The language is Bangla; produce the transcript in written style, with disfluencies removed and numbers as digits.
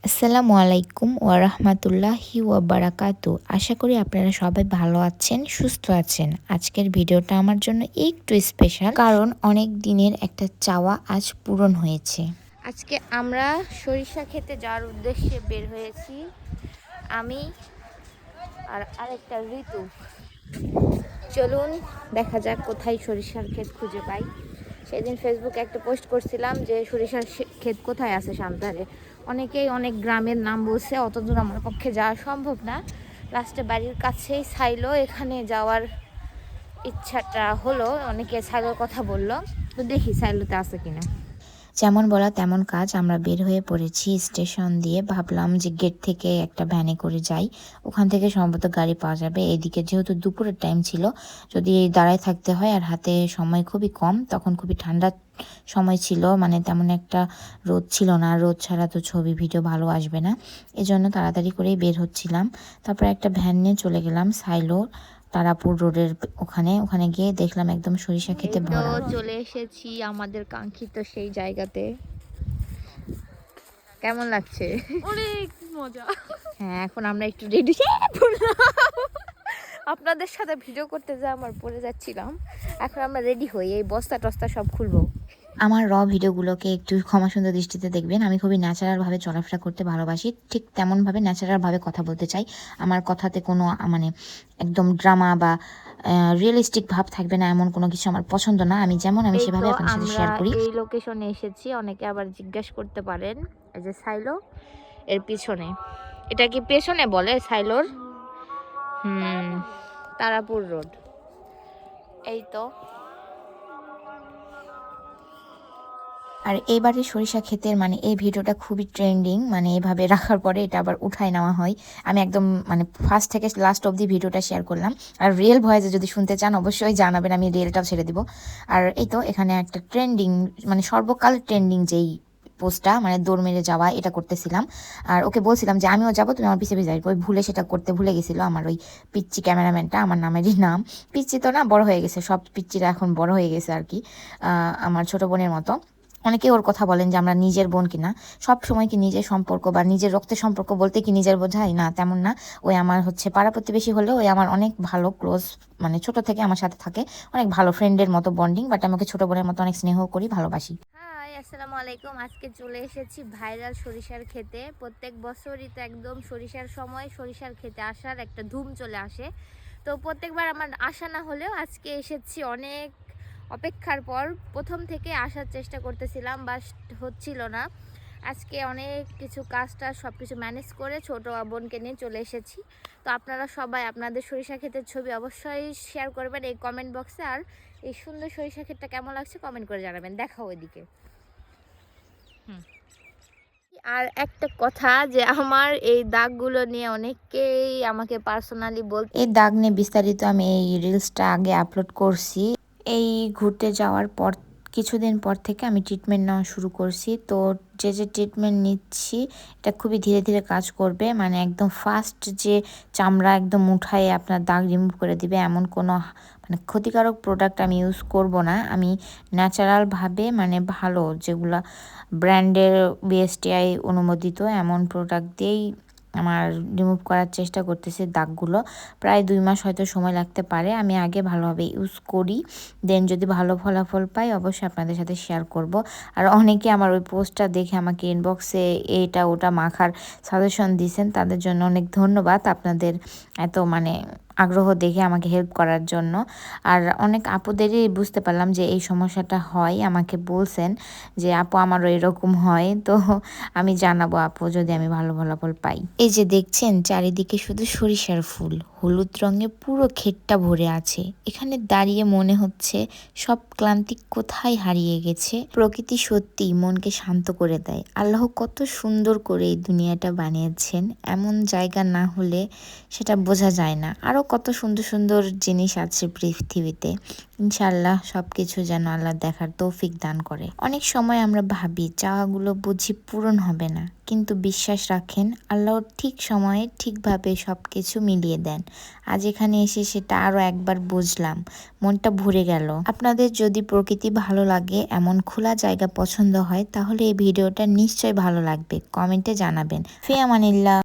আসসালামু আলাইকুম ওয়া রাহমাতুল্লাহি ওয়া বারাকাতু। আশা করি আপনারা সবাই ভালো আছেন, সুস্থ আছেন। আজকের ভিডিওটা আমার জন্য একটু স্পেশাল, কারণ অনেক দিনের একটা চাওয়া আজ পূরণ হয়েছে। আজকে আমরা সরিষা খেতে যাওয়ার উদ্দেশ্যে বের হয়েছি, আমি আর আরেকটা ঋতু। চলুন দেখা যাক কোথায় সরিষার ক্ষেত খুঁজে পাই। সেদিন ফেসবুকে একটা পোস্ট করছিলাম যে সরিষার ক্ষেত কোথায় আছে সান্তাহারে। অনেকেই অনেক গ্রামের নাম বলছে, অত দূর আমার পক্ষে যাওয়া সম্ভব না। লাস্টে বাড়ির কাছেই সাইলো, এখানে যাওয়ার ইচ্ছাটা হলো। অনেকে সাইলোর কথা বললো, তো দেখি সাইলোতে আছে কিনা। যেমন বলা তেমন কাজ, আমরা বের হয়ে পড়েছি স্টেশন দিয়ে। ভাবলাম যে গেট থেকে একটা ভ্যানে করে যাই, ওখান থেকে সম্ভবত গাড়ি পাওয়া যাবে। এদিকে যেহেতু দুপুরের টাইম ছিল, যদি দাঁড়ায় থাকতে হয় আর হাতে সময় খুবই কম, তখন খুবই ঠান্ডা সময় ছিল, মানে তেমন একটা রোদ ছিল না। রোদ ছাড়া তো ছবি ভিডিও ভালো আসবে না, এজন্য তাড়াতাড়ি করেই বের হচ্ছিলাম। তারপর একটা ভ্যান নিয়ে চলে গেলাম সাইলো তারাপুর রোডের ওখানে গিয়ে দেখলাম একদম সরিষা খেতে ভরা। চলে এসেছি আমাদের কাঙ্ক্ষিত সেই জায়গাতে। কেমন লাগছে? অনেক মজা। হ্যাঁ, এখন আমরা একটু রেডি। আপনাদের সাথে ভিডিও করতে যা আমার পড়ে যাচ্ছিলাম, এখন আমরা রেডি হই, এই বস্তা টস্তা সব খুলবো। আমার ভিডিওগুলোকে একটু ক্ষমা সুন্দর দৃষ্টিতে দেখবেন। আমি খুবই ন্যাচারালভাবে চলাফেরা করতে ভালোবাসি, ঠিক তেমনভাবে ন্যাচারালভাবে কথা বলতে চাই। আমার কথাতে কোনো মানে একদম ড্রামা বা রিয়েলিস্টিক ভাব থাকবে না, এমন কোনো কিছু আমার পছন্দ না। আমি যেমন আমি সেভাবে আপনার সাথে শেয়ার করি। এই লোকেশনে এসেছি, অনেকে আবার জিজ্ঞাসা করতে পারেন, এই যে সাইলো এর পিছনে। এটা কি পেছনে বলে সাইলোর? তারাপুর রোড, এই তো। আর এইবারে সরিষা ক্ষেতের মানে এই ভিডিওটা খুবই ট্রেন্ডিং, মানে এভাবে রাখার পরে এটা আবার উঠায় নেওয়া হয়। আমি একদম মানে ফার্স্ট থেকে লাস্ট অবধি ভিডিওটা শেয়ার করলাম। আর রিয়েল ভয়েসে যদি শুনতে চান অবশ্যই জানাবেন, আমি রিয়েলটাও ছেড়ে দিব। আর এই তো এখানে একটা ট্রেন্ডিং, মানে সর্বকাল ট্রেন্ডিং যেই পোস্টটা, মানে দৌড় মেরে যাওয়া, এটা করতেছিলাম। আর ওকে বলছিলাম যে আমিও যাবো, তুমি আমার পিছিয়ে পিছিয়ে যাবে। ওই ভুলে সেটা করতে ভুলে গেছিলো আমার ওই পিচ্চি ক্যামেরাম্যানটা, আমার নামেরই নাম। পিচ্চি তো না, বড় হয়ে গেছে, সব পিচ্চিরা এখন বড় হয়ে গেছে আর কি, আমার ছোট বোনের মতো। অনেকে ওর কথা বলেন যে আমরা নিজের বোন কিনা। সব সময় কি নিজের সম্পর্ক বা নিজের রক্তের সম্পর্ক বলতে কি নিজের বোঝায়? না, তেমন না। ওই আমার হচ্ছে পাড়া প্রতিবেশী হলেও ওই আমার অনেক ভালো ক্লোজ, মানে ছোট থেকে আমার সাথে থাকে, অনেক ভালো ফ্রেন্ডের মতো বন্ডিং। বাট আমাকে ছোট বোনের মতো অনেক স্নেহ করি, ভালোবাসি। হাই, আসসালামু আলাইকুম। আজকে চলে এসেছি ভাইরাল সরিষার খেতে। প্রত্যেক বছরই তো একদম সরিষার সময় সরিষার খেতে আসার একটা ধুম চলে আসে। তো প্রত্যেকবার আমার আসা না হলেও আজকে এসেছি অনেক অপেক্ষার পর। প্রথম থেকে আসার চেষ্টা করতেছিলাম, বাট হচ্ছিল না। আজকে অনেক কিছু কাজটা সব কিছু ম্যানেজ করে ছোটো বোনকে নিয়ে চলে এসেছি। তো আপনারা সবাই আপনাদের সরিষা ক্ষেতের ছবি অবশ্যই শেয়ার করবেন এই কমেন্ট বক্সে। আর এই সুন্দর সরিষা ক্ষেতটা কেমন লাগছে কমেন্ট করে জানাবেন। দেখাও ওইদিকে। আর একটা কথা, যে আমার এই দাগগুলো নিয়ে অনেকেই আমাকে পার্সোনালি এই দাগ নিয়ে বিস্তারিত আমি এই রিলসটা আগে আপলোড করছি। এই ঘুরতে যাওয়ার পর কিছুদিন পর থেকে আমি ট্রিটমেন্ট নেওয়া শুরু করছি। তো যে ট্রিটমেন্ট নিচ্ছি এটা খুবই ধীরে ধীরে কাজ করবে, মানে একদম ফাস্ট যে চামড়া একদম উঠায় আপনার দাগ রিমুভ করে দিবে এমন কোনো মানে ক্ষতিকারক প্রোডাক্ট আমি ইউজ করব না। আমি ন্যাচারালভাবে, মানে ভালো যেগুলা ব্র্যান্ডের বিএসটিআই অনুমোদিত এমন প্রোডাক্ট দিয়েই আমার রিমুভ করার চেষ্টা করতেছি দাগগুলো। প্রায় 2 মাস হয়তো সময় লাগতে পারে, আমি আগে ভালোভাবে ইউজ করি, দেন যদি ভালো ফলাফল পাই অবশ্যই আপনাদের সাথে শেয়ার করব। আর অনেকে আমার ওই পোস্টটা দেখে আমাকে ইনবক্সে এটা ওটা মাখার সাজেশন দিয়েছেন, তাদের জন্য অনেক ধন্যবাদ। আপনাদের এত মানে আগ্রহ দেখে আমাকে হেল্প করার জন্য। আর অনেক আপুদেরই বুঝতে পারলাম যে এই সমস্যাটা হয়, আমাকে বলছেন যে আপু আমারও এরকম হয়। তো আমি জানাবো আপু যদি আমি ভালো ফলাফল পাই। এই যে দেখছেন চারিদিকে শুধু সরিষার ফুল, হলুদ রঙে পুরো ক্ষেতটা ভরে আছে। এখানে দাঁড়িয়ে মনে হচ্ছে সব ক্লান্তি কোথায় হারিয়ে গেছে। প্রকৃতি সত্যি মনকে শান্ত করে দেয়। আল্লাহ কত সুন্দর করে এই দুনিয়াটা বানিয়েছেন, এমন জায়গা না হলে সেটা বোঝা যায় না। আরও কত সুন্দর সুন্দর জিনিস আছে পৃথিবীতে। ইনশাআল্লাহ সব কিছু যেন আল্লাহ দেখার তৌফিক দান করে। অনেক সময় আমরা ভাবি চাওয়াগুলো বুঝি পূরণ হবে না, কিন্তু বিশ্বাস রাখেন আল্লাহ ঠিক সময়ে ঠিকভাবে সব কিছু মিলিয়ে দেন। আজ এখানে এসে সেটা আরো একবার বুঝলাম, মনটা ভরে গেল। আপনাদের যদি প্রকৃতি ভালো লাগে, এমন খোলা জায়গা পছন্দ হয়, তাহলে এই ভিডিওটা নিশ্চয়ই ভালো লাগবে। কমেন্টে জানাবেন। ফি আমানিল্লাহ।